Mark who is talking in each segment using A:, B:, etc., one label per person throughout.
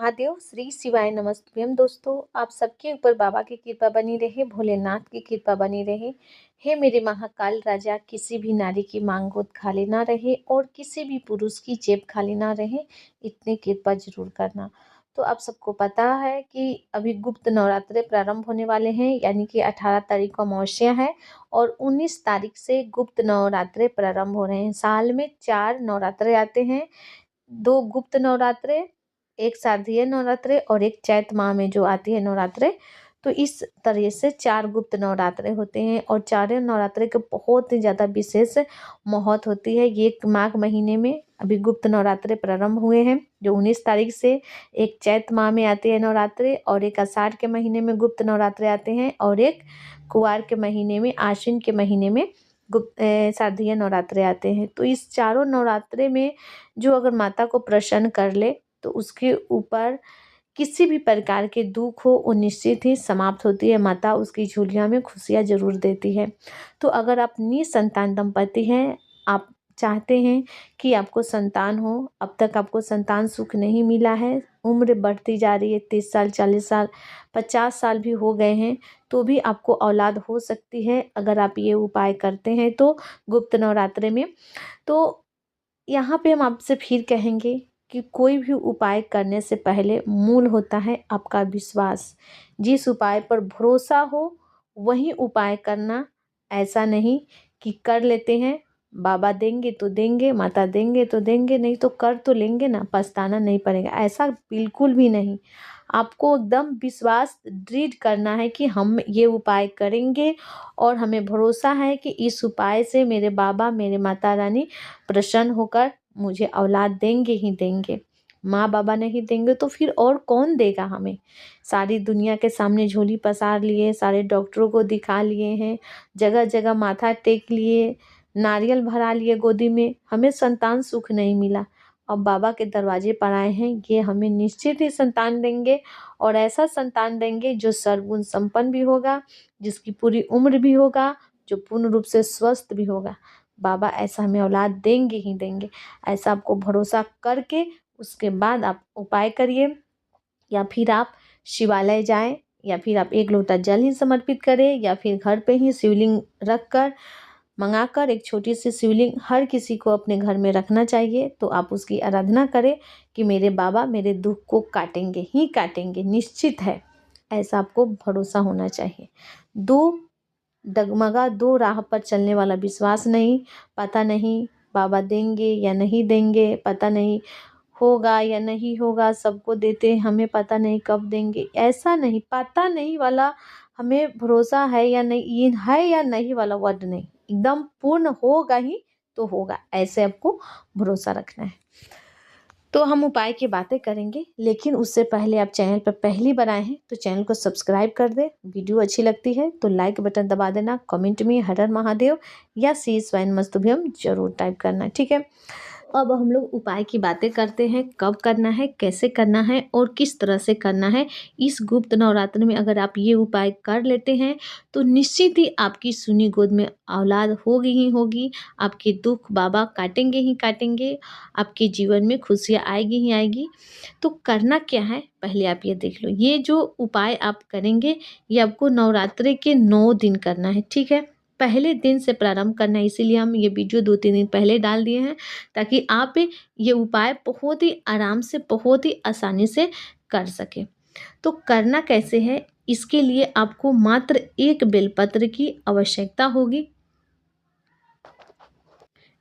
A: महादेव, श्री शिवाय नमस्तुभ्यम। दोस्तों, आप सबके ऊपर बाबा की कृपा बनी रहे, भोलेनाथ की कृपा बनी रहे। हे मेरे महाकाल राजा, किसी भी नारी की मांग गोद खाली ना रहे और किसी भी पुरुष की जेब खाली ना रहे, इतनी कृपा जरूर करना। तो आप सबको पता है कि अभी गुप्त नवरात्रे प्रारंभ होने वाले हैं, यानी कि 18 तारीख को अमावस्या है और 19 तारीख से गुप्त नवरात्रे प्रारंभ हो रहे हैं। साल में 4 नवरात्रे आते हैं, 2 गुप्त नवरात्रे, एक शारदीय नवरात्रे और एक चैत माह में जो आती है नवरात्रे। तो इस तरह से 4 गुप्त नवरात्रे होते हैं और चारों नवरात्रे के बहुत ही ज़्यादा विशेष महत्व होती है। ये माघ महीने में अभी गुप्त नवरात्रे प्रारंभ हुए हैं जो 19 तारीख से, एक चैत माह में आते हैं नवरात्रे और एक आषाढ़ के महीने में गुप्त नवरात्रे आते हैं और एक कुवार के महीने में, आश्विन के महीने में गुप्त शारदीय नवरात्रे आते हैं। तो इस चारों नवरात्रे में जो अगर माता को प्रसन्न कर ले तो उसके ऊपर किसी भी प्रकार के दुख हो वो निश्चित ही समाप्त होती है। माता उसकी झोलियों में खुशियाँ जरूर देती है। तो अगर आप निसंतान दंपति हैं, आप चाहते हैं कि आपको संतान हो, अब तक आपको संतान सुख नहीं मिला है, उम्र बढ़ती जा रही है, 30 साल, 40 साल, 50 साल भी हो गए हैं, तो भी आपको औलाद हो सकती है अगर आप ये उपाय करते हैं तो गुप्त नवरात्रे में। तो यहाँ पे हम आपसे फिर कहेंगे कि कोई भी उपाय करने से पहले मूल होता है आपका विश्वास। जिस उपाय पर भरोसा हो वही उपाय करना। ऐसा नहीं कि कर लेते हैं, बाबा देंगे तो देंगे, माता देंगे तो देंगे, नहीं तो कर तो लेंगे ना, पछताना नहीं पड़ेगा, ऐसा बिल्कुल भी नहीं। आपको एकदम विश्वास दृढ़ करना है कि हम ये उपाय करेंगे और हमें भरोसा है कि इस उपाय से मेरे बाबा, मेरे माता रानी प्रसन्न होकर मुझे औलाद देंगे ही देंगे। माँ बाबा नहीं देंगे तो फिर और कौन देगा हमें। सारी दुनिया के सामने झोली पसार लिए, सारे डॉक्टरों को दिखा लिए हैं, जगह जगह माथा टेक लिए, नारियल भरा लिए गोदी में, हमें संतान सुख नहीं मिला। अब बाबा के दरवाजे पर आए हैं, ये हमें निश्चित ही संतान देंगे और ऐसा संतान देंगे जो सर्वगुण संपन्न भी होगा, जिसकी पूरी उम्र भी होगा, जो पूर्ण रूप से स्वस्थ भी होगा। बाबा ऐसा हमें औलाद देंगे ही देंगे। ऐसा आपको भरोसा करके उसके बाद आप उपाय करिए, या फिर आप शिवालय जाएं, या फिर आप 1 लोटा जल ही समर्पित करें, या फिर घर पे ही शिवलिंग रख कर मंगाकर, एक छोटी सी शिवलिंग हर किसी को अपने घर में रखना चाहिए। तो आप उसकी आराधना करें कि मेरे बाबा मेरे दुख को काटेंगे ही काटेंगे, निश्चित है, ऐसा आपको भरोसा होना चाहिए। दो राह पर चलने वाला विश्वास नहीं, पता नहीं बाबा देंगे या नहीं देंगे, पता नहीं होगा या नहीं होगा, सबको देते हैं, हमें पता नहीं कब देंगे, ऐसा नहीं, पता नहीं वाला हमें भरोसा है या नहीं, ये है या नहीं वाला वर्ड नहीं, एकदम पूर्ण होगा ही तो होगा, ऐसे आपको भरोसा रखना है। तो हम उपाय की बातें करेंगे, लेकिन उससे पहले आप चैनल पर पहली बार आए हैं तो चैनल को सब्सक्राइब कर दें। वीडियो अच्छी लगती है तो लाइक बटन दबा देना, कमेंट में हर हर महादेव या श्री शिवाय नमस्तुभ्यम जरूर टाइप करना, ठीक है। अब हम लोग उपाय की बातें करते हैं, कब करना है, कैसे करना है और किस तरह से करना है। इस गुप्त नवरात्र में अगर आप ये उपाय कर लेते हैं तो निश्चित ही आपकी सुनी गोद में औलाद होगी ही होगी, आपके दुख बाबा काटेंगे ही काटेंगे, आपके जीवन में खुशियाँ आएगी ही आएगी। तो करना क्या है पहले आप ये देख लो। ये जो उपाय आप करेंगे ये आपको नवरात्रि के 9 दिन करना है, ठीक है। पहले दिन से प्रारंभ करना है, इसीलिए हम ये वीडियो 2-3 दिन पहले डाल दिए हैं ताकि आप ये उपाय बहुत ही आराम से, बहुत ही आसानी से कर सकें। तो करना कैसे है, इसके लिए आपको मात्र 1 बेलपत्र की आवश्यकता होगी।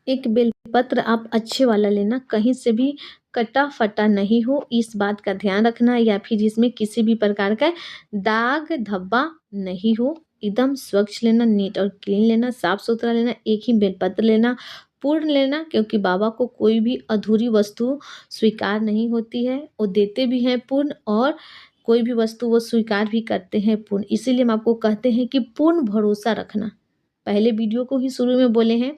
A: एक बेलपत्र आप अच्छे वाला लेना, कहीं से भी कटा फटा नहीं हो, इस बात का ध्यान रखना, या फिर इसमें किसी भी प्रकार का दाग धब्बा नहीं हो, एकदम स्वच्छ लेना, नीट और क्लीन लेना, साफ सुथरा लेना। एक ही बेलपत्र लेना, पूर्ण लेना, क्योंकि बाबा को कोई भी अधूरी वस्तु स्वीकार नहीं होती है, वो देते भी हैं पूर्ण और कोई भी वस्तु वो स्वीकार भी करते हैं पूर्ण। इसीलिए हम आपको कहते हैं कि पूर्ण भरोसा रखना। पहले वीडियो को ही शुरू में बोले हैं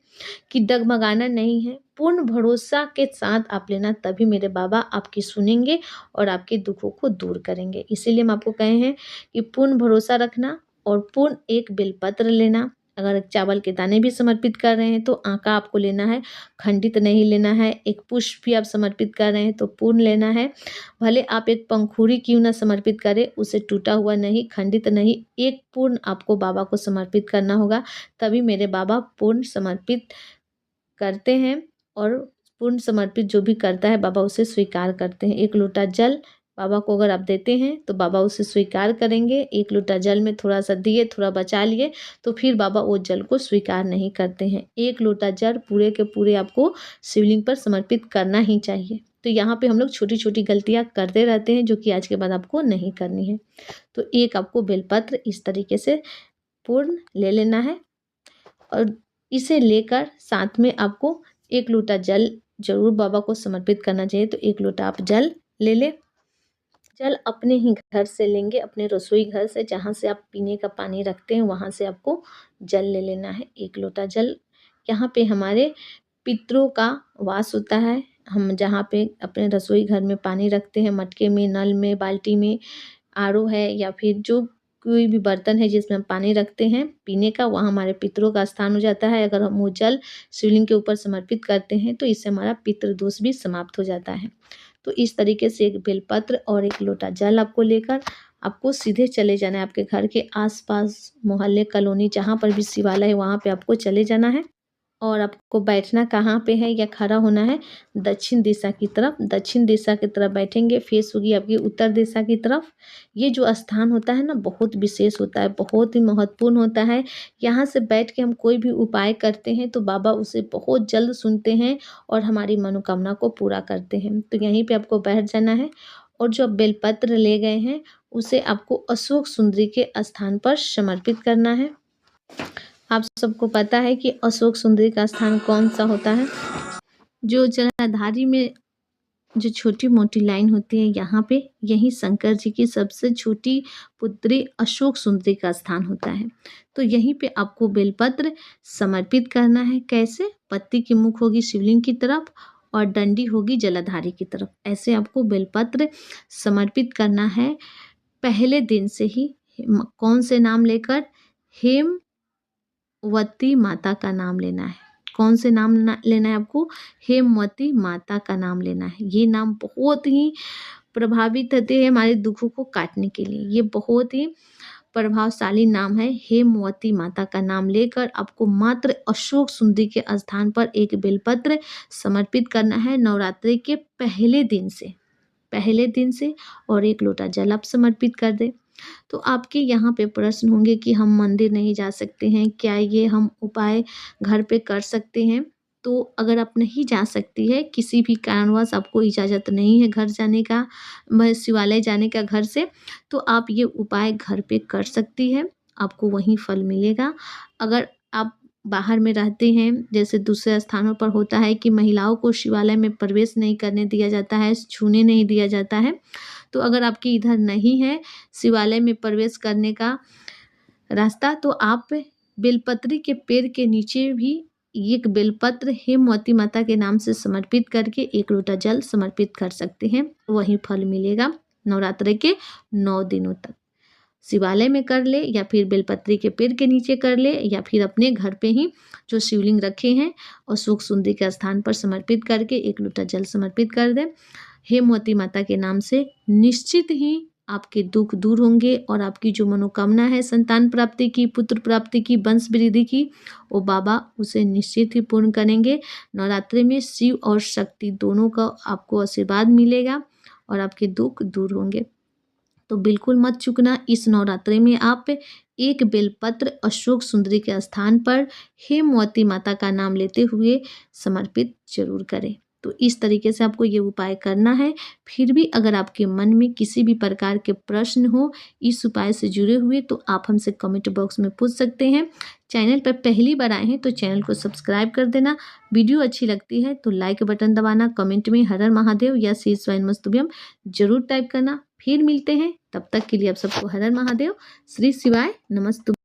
A: कि डगमगाना नहीं है, पूर्ण भरोसा के साथ आप लेना, तभी मेरे बाबा आपकी सुनेंगे और आपके दुखों को दूर करेंगे। इसीलिए हम आपको कहे हैं कि पूर्ण भरोसा रखना और पूर्ण 1 बेलपत्र लेना अगर चावल के दाने भी समर्पित कर रहे हैं तो आका आपको लेना है, खंडित नहीं लेना है। एक पुष्प भी आप समर्पित कर रहे हैं तो पूर्ण लेना है। भले आप एक पंखुड़ी क्यों ना समर्पित करें, उसे टूटा हुआ नहीं, खंडित नहीं, एक पूर्ण आपको बाबा को समर्पित करना होगा, तभी मेरे बाबा पूर्ण समर्पित करते हैं। और पूर्ण समर्पित जो भी करता है बाबा उसे स्वीकार करते हैं। 1 लोटा जल बाबा को अगर आप देते हैं तो बाबा उसे स्वीकार करेंगे। 1 लोटा जल में थोड़ा सा दिए, थोड़ा बचा लिए, तो फिर बाबा वो जल को स्वीकार नहीं करते हैं। 1 लोटा जल पूरे के पूरे आपको शिवलिंग पर समर्पित करना ही चाहिए। तो यहाँ पे हम लोग छोटी छोटी गलतियाँ करते रहते हैं जो कि आज के बाद आपको नहीं करनी है। तो एक आपको बेलपत्र इस तरीके से पूर्ण ले लेना है और इसे लेकर साथ में आपको 1 लोटा जल जरूर बाबा को समर्पित करना चाहिए। तो 1 लोटा आप जल ले लें। जल अपने ही घर से लेंगे, अपने रसोई घर से, जहाँ से आप पीने का पानी रखते हैं वहाँ से आपको जल ले लेना है। 1 लोटा जल। यहाँ पे हमारे पितरों का वास होता है। हम जहाँ पे अपने रसोई घर में पानी रखते हैं, मटके में, नल में, बाल्टी में, आरओ है या फिर जो कोई भी बर्तन है जिसमें हम पानी रखते हैं पीने का, वहाँ हमारे पितरों का स्थान हो जाता है। अगर हम वो जल शिवलिंग के ऊपर समर्पित करते हैं तो इससे हमारा पितृ दोष भी समाप्त हो जाता है। तो इस तरीके से एक बेलपत्र और 1 लोटा जल आपको लेकर आपको सीधे चले जाना है। आपके घर के आसपास, मोहल्ले, कॉलोनी, जहाँ पर भी शिवालय है वहाँ पे आपको चले जाना है। और आपको बैठना कहाँ पे है या खड़ा होना है, दक्षिण दिशा की तरफ। दक्षिण दिशा की तरफ बैठेंगे, फेस होगी आपकी उत्तर दिशा की तरफ। ये जो स्थान होता है ना बहुत विशेष होता है, बहुत ही महत्वपूर्ण होता है। यहाँ से बैठ के हम कोई भी उपाय करते हैं तो बाबा उसे बहुत जल्द सुनते हैं और हमारी मनोकामना को पूरा करते हैं। तो यहीं पे आपको बैठ जाना है और जो आप बेलपत्र ले गए हैं उसे आपको अशोक सुंदरी के स्थान पर समर्पित करना है। आप सबको पता है कि अशोक सुंदरी का स्थान कौन सा होता है। जो जलाधारी में जो छोटी मोटी लाइन होती है यहाँ पे, यही शंकर जी की सबसे छोटी पुत्री अशोक सुंदरी का स्थान होता है। तो यहीं पे आपको बेलपत्र समर्पित करना है। कैसे? पत्ती की मुख होगी शिवलिंग की तरफ और डंडी होगी जलाधारी की तरफ। ऐसे आपको बेलपत्र समर्पित करना है पहले दिन से ही। कौन से नाम लेकर? हेमवती माता का नाम लेना है। कौन से नाम लेना है आपको? हेमवती माता का नाम लेना है। ये नाम बहुत ही प्रभावित होते हैं हमारे दुखों को काटने के लिए। ये बहुत ही प्रभावशाली नाम है। हेमवती माता का नाम लेकर आपको मात्र अशोक सुंदरी के स्थान पर एक बेलपत्र समर्पित करना है नवरात्रि के पहले दिन से और 1 लोटा जल आप समर्पित कर दें। तो आपके यहाँ पे प्रश्न होंगे कि हम मंदिर नहीं जा सकते हैं, क्या ये हम उपाय घर पे कर सकते हैं? तो अगर आप नहीं जा सकती है, किसी भी कारणवश आपको इजाज़त नहीं है घर जाने का, शिवालय जाने का घर से, तो आप ये उपाय घर पे कर सकती है, आपको वहीं फल मिलेगा। अगर आप बाहर में रहते हैं, जैसे दूसरे स्थानों पर होता है कि महिलाओं को शिवालय में प्रवेश नहीं करने दिया जाता है, छूने नहीं दिया जाता है, तो अगर आपके इधर नहीं है शिवालय में प्रवेश करने का रास्ता, तो आप बेलपत्री के पेड़ के नीचे भी एक बेलपत्र हेमवती माता के नाम से समर्पित करके 1 लोटा जल समर्पित कर सकते हैं। वही फल मिलेगा नवरात्रि के 9 दिनों तक। शिवालय में कर ले या फिर बेलपत्री के पेड़ के नीचे कर ले या फिर अपने घर पे ही जो शिवलिंग रखे हैं अशोक सुंदरी के स्थान पर समर्पित करके 1 लोटा जल समर्पित कर दें। हेमवती माता के नाम से निश्चित ही आपके दुख दूर होंगे और आपकी जो मनोकामना है संतान प्राप्ति की, पुत्र प्राप्ति की, वंश वृद्धि की, वो बाबा उसे निश्चित ही पूर्ण करेंगे। नवरात्रि में शिव और शक्ति दोनों का आपको आशीर्वाद मिलेगा और आपके दुख दूर होंगे। तो बिल्कुल मत चूकना, इस नवरात्रि में आप एक बेलपत्र अशोक सुंदरी के स्थान पर हेमवती माता का नाम लेते हुए समर्पित जरूर करें। तो इस तरीके से आपको ये उपाय करना है। फिर भी अगर आपके मन में किसी भी प्रकार के प्रश्न हो इस उपाय से जुड़े हुए तो आप हमसे कमेंट बॉक्स में पूछ सकते हैं। चैनल पर पहली बार आए हैं तो चैनल को सब्सक्राइब कर देना। वीडियो अच्छी लगती है तो लाइक बटन दबाना, कमेंट में हर हर महादेव या श्री शिवाय नमस्तुभ्यम जरूर टाइप करना। फिर मिलते हैं, तब तक के लिए आप सबको हर हर महादेव, श्री शिवाय नमस्तुभ्यम।